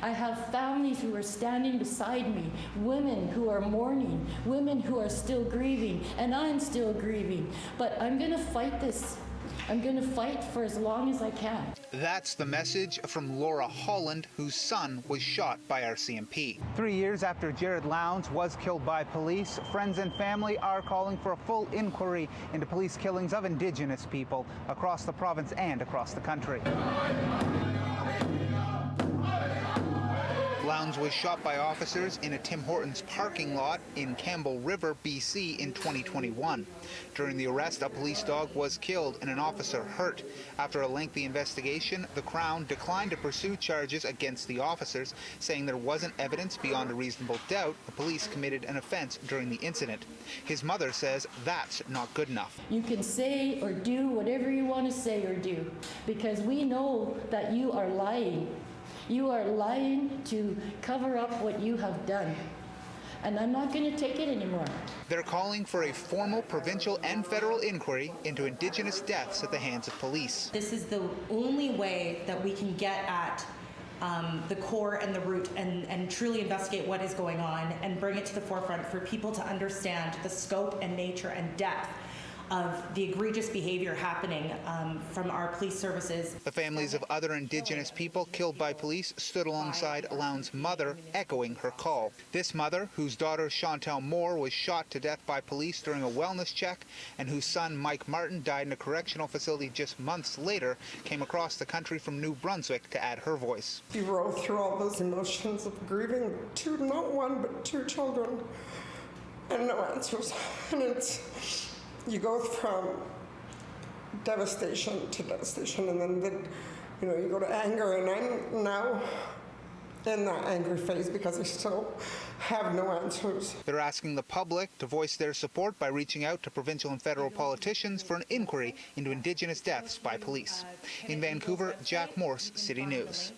I have families who are standing beside me, women who are mourning, women who are still grieving, and I'm still grieving. But I'm going to fight this. I'm going to fight for as long as I can. That's the message from Laura Holland, whose son was shot by RCMP. 3 years after Jared Lowndes was killed by police, friends and family are calling for a full inquiry into police killings of Indigenous people across the province and across the country. Lowndes was shot by officers in a Tim Hortons parking lot in Campbell River, BC in 2021. During the arrest, a police dog was killed and an officer hurt. After a lengthy investigation, the Crown declined to pursue charges against the officers, saying there wasn't evidence beyond a reasonable doubt the police committed an offense during the incident. His mother says that's not good enough. You can say or do whatever you want to say or do, because we know that you are lying. You are lying to cover up what you have done. And I'm not going to take it anymore. They're calling for a formal provincial and federal inquiry into Indigenous deaths at the hands of police. This is the only way that we can get at the core and the root and truly investigate what is going on and bring it to the forefront for people to understand the scope and nature and depth of the egregious behavior happening from our police services. The families of other Indigenous people killed by police stood alongside Lowndes' mother, echoing her call. This mother, whose daughter Chantel Moore was shot to death by police during a wellness check, and whose son Mike Martin died in a correctional facility just months later, came across the country from New Brunswick to add her voice. You roll through all those emotions of grieving not one but two children, and no answers. And you go from devastation to devastation, and then you go to anger, and I'm now in that angry phase because I still have no answers. They're asking the public to voice their support by reaching out to provincial and federal politicians for an inquiry into Indigenous deaths by police. In Vancouver, Jack Morse, City News.